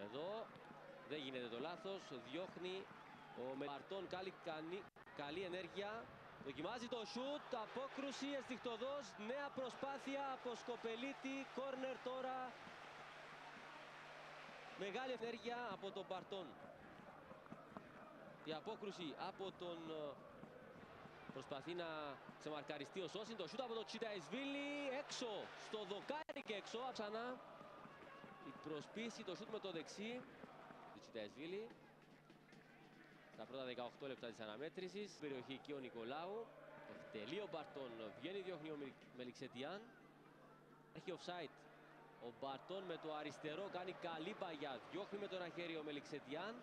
Εδώ δεν γίνεται το λάθος, διώχνει ο Μαρτών, καλή ενέργεια. Δοκιμάζει το σουτ, απόκρουση αισθηκτωδώς, νέα προσπάθεια από Σκοπελίτη, κόρνερ τώρα. Μεγάλη ενέργεια από τον Μπαρτών. Η απόκρουση από τον... Προσπαθεί να ξεμαρκαριστεί ο Σόσιν, το σούτ από τον Τσιταισβίλη, έξω, στο δοκάρι και έξω, ξανά. Η προσπίση, το σούτ με το δεξί του Τσιταισβίλη. Τα πρώτα 18 λεπτά της αναμέτρησης. Στην περιοχή εκεί ο Νικολάου. Εκτελεί ο Μπαρτών, βγαίνει, διώχνει ο Μελιξετιάν. Έχει offside. Ο Μπαρτών με το αριστερό κάνει καλή παγιά. Διώχνει με το ένα χέρι ο Μελιξετιάν.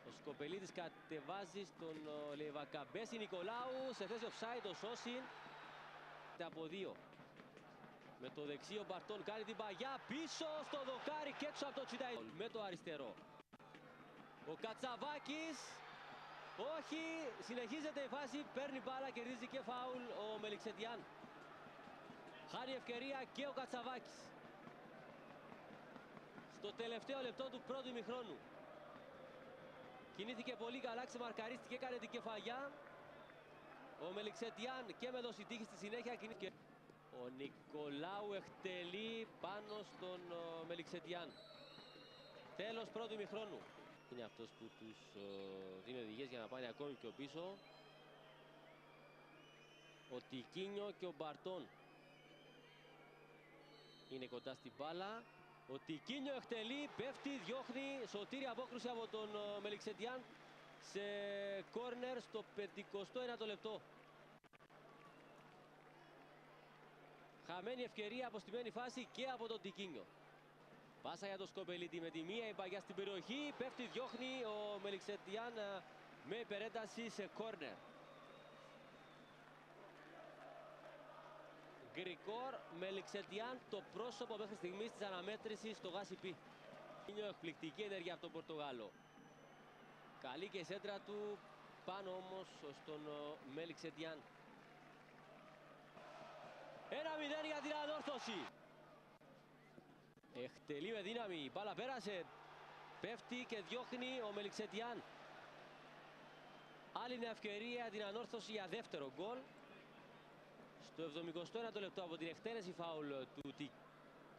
Ο Σκοπελίτης κατεβάζει στον Λεβακαμπέση. Νικολάου σε θέση offside. Ο Σόσιν από δύο. Με το δεξί ο Μπαρτών κάνει την παγιά. Πίσω στο δοκάρι και έξω από το Τσιταισβίλη. Με το αριστερό. Ο Κατσαβάκης. Όχι, συνεχίζεται η φάση, παίρνει μπάλα, κερδίζει και φάουλ ο Μελιξετιάν. Χάνει ευκαιρία και ο Κατσαβάκης. Στο τελευταίο λεπτό του πρώτου ημιχρόνου. Κινήθηκε πολύ καλά, ξεμαρκαρίστηκε, έκανε την κεφαλιά. Ο Μελιξετιάν και με δόση τύχη στη συνέχεια κινήθηκε. Ο Νικολάου εκτελεί πάνω στον Μελιξετιάν. Τέλος πρώτου ημιχρόνου. Είναι αυτός που τους δίνει οδηγίες για να πάνε ακόμη πιο πίσω. Ο Τικίνιο και ο Μπαρτών είναι κοντά στην μπάλα. Ο Τικίνιο εκτελεί, πέφτει, διώχνει. Σωτήρη απόκρουση από τον Μελιξετιάν σε κόρνερ στο 59ο λεπτό. Χαμένη ευκαιρία, αποστημένη φάση και από τον Τικίνιο. Πάσα για τον Σκοπελίτη με τη μία, η παγιά στην περιοχή, πέφτει, διώχνει ο Μελιξετιάν με υπερένταση σε κόρνερ. Γκρικόρ, Μελιξετιάν, το πρόσωπο μέχρι στιγμής της αναμέτρησης στο Γάσιπι. Είναι εκπληκτική ενέργεια από τον Πορτογάλο. Καλή και η σέντρα του, πάνω όμως στον Μελιξετιάν. 1-0 για την ανόρθωση. Εκτελεί με δύναμη, η μπάλα πέρασε, πέφτει και διώχνει ο Μελιξετιάν. Άλλη μια ευκαιρία την ανόρθωση για δεύτερο γκολ. Στο 71ο λεπτό από την εκτέλεση φάουλ του Τικίνιο.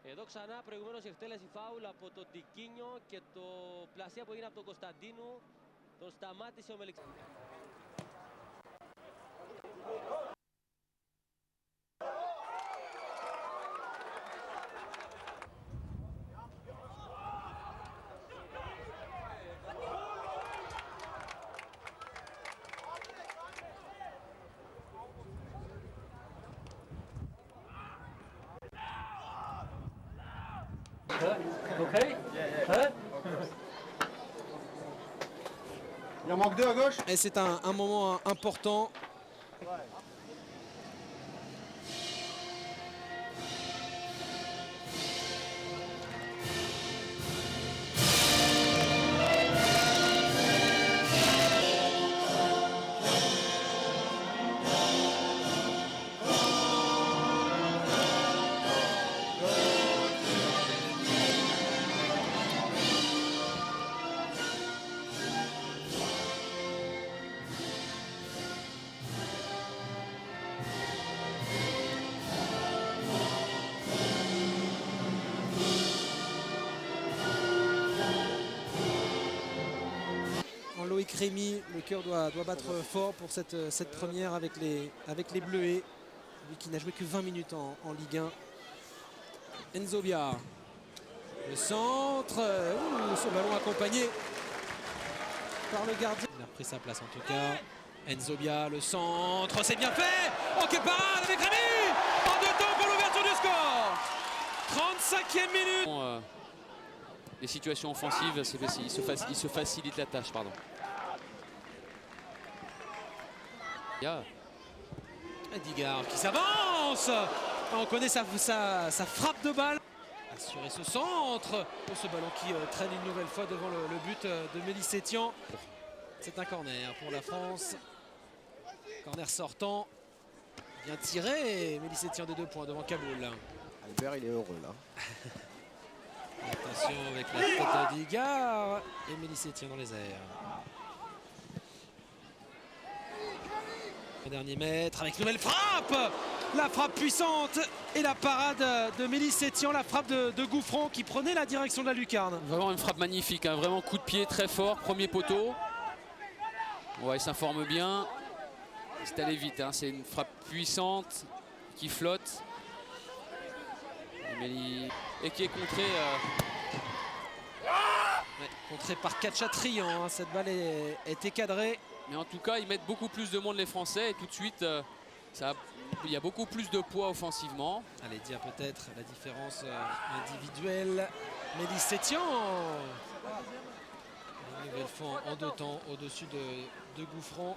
Εδώ ξανά προηγουμένως η εκτέλεση φάουλ από τον Τικίνιο και το πλασία που έγινε από τον Κωνσταντίνου. Τον σταμάτησε ο Μελιξετιάν. Okay. Il en manque deux à gauche. Et c'est un moment important. Loïc Rémy, le cœur doit battre fort pour cette première avec les Bleuets. Lui qui n'a joué que 20 minutes en Ligue 1. Enzo Bia, le centre, ce ballon accompagné par le gardien. Il a pris sa place en tout cas. Enzo Bia, le centre, c'est bien fait. Oh, quelle parade avec Rémy. En deux temps pour l'ouverture du score. 35e minute. Les situations offensives, il se facilite la tâche, pardon. Digard qui s'avance. On connaît sa frappe de balle. Assurer ce centre. Pour ce ballon qui traîne une nouvelle fois devant le but de Mélissetian. C'est un corner pour la France. Corner sortant. Bien tiré. Mélissetian des 2 points devant Kaboul. Albert, il est heureux là. Attention avec la tête d'Igard et Mélissé tient dans les airs. Au dernier mètre avec nouvelle frappe. La frappe puissante et la parade de Mélissé Tian, la frappe de Gouffron qui prenait la direction de la lucarne. Vraiment une frappe magnifique, hein. Vraiment coup de pied très fort, premier poteau. Ouais, il s'informe bien. C'est allé vite, hein. C'est une frappe puissante qui flotte. Et qui est contrée. Ouais, contré par Katchatrian, hein. Cette balle était cadrée. Mais en tout cas, ils mettent beaucoup plus de monde les Français et tout de suite, il y a beaucoup plus de poids offensivement. Allez, dire peut-être la différence individuelle. Mélissé Tian. Une nouvelle fois en deux temps au-dessus de Gouffron.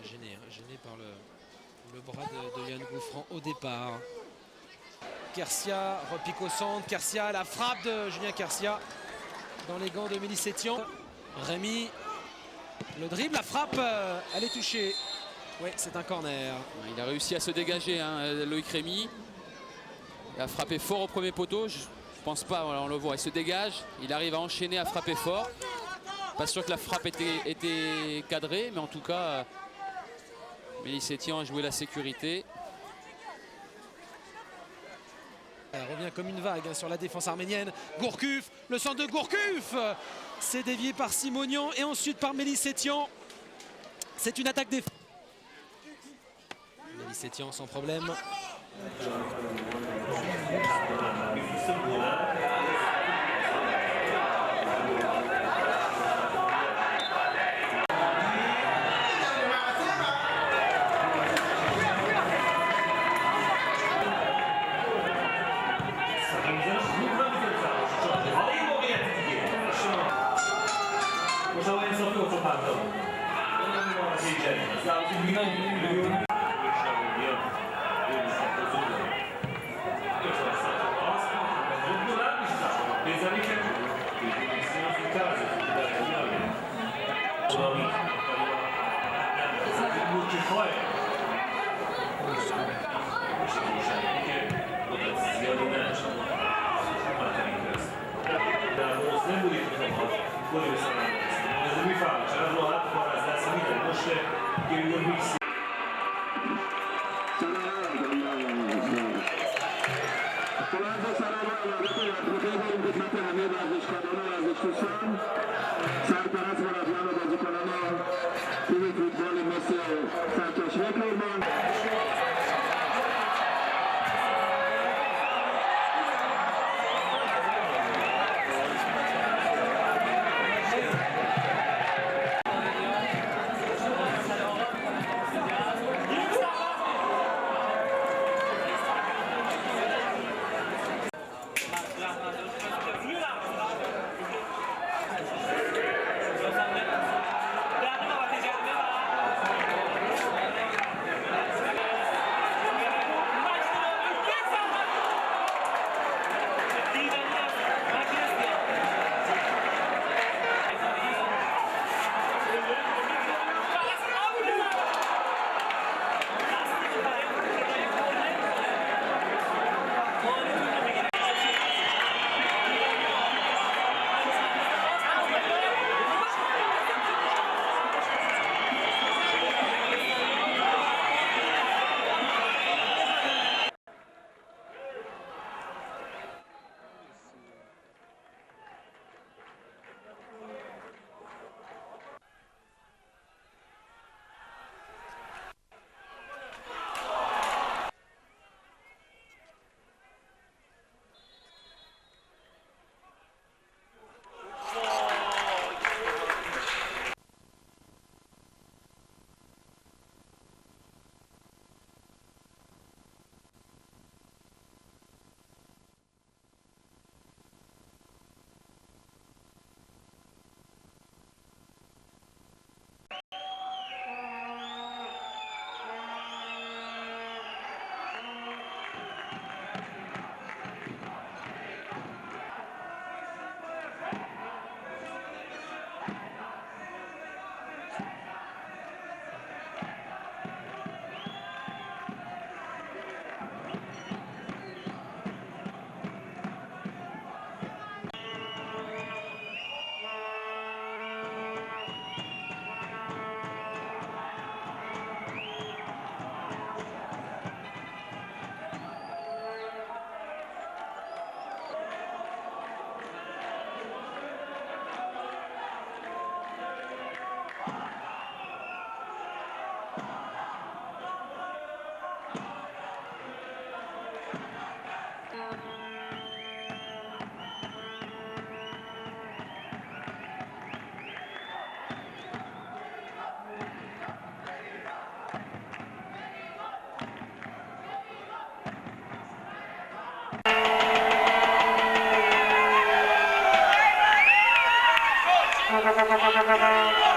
Gêné, hein, gêné par le bras de Yann Gouffran au départ. Kersia repique au centre. Kersia, la frappe de Julien Kersia dans les gants de Mélissé Tian. Rémi, le dribble, la frappe, elle est touchée. Oui, c'est un corner. Il a réussi à se dégager, hein, Loïc Rémy. Il a frappé fort au premier poteau. Je pense pas, voilà, on le voit, il se dégage. Il arrive à enchaîner, à frapper fort. Pas sûr que la frappe était cadrée, mais en tout cas, Mélissé Tian a joué la sécurité. Elle revient comme une vague, hein, sur la défense arménienne. Gourcuff, le centre de Gourcuff. C'est dévié par Simonian et ensuite par Mélissé Tian. C'est une attaque défensive. Mélissé Tian sans problème. Thank you.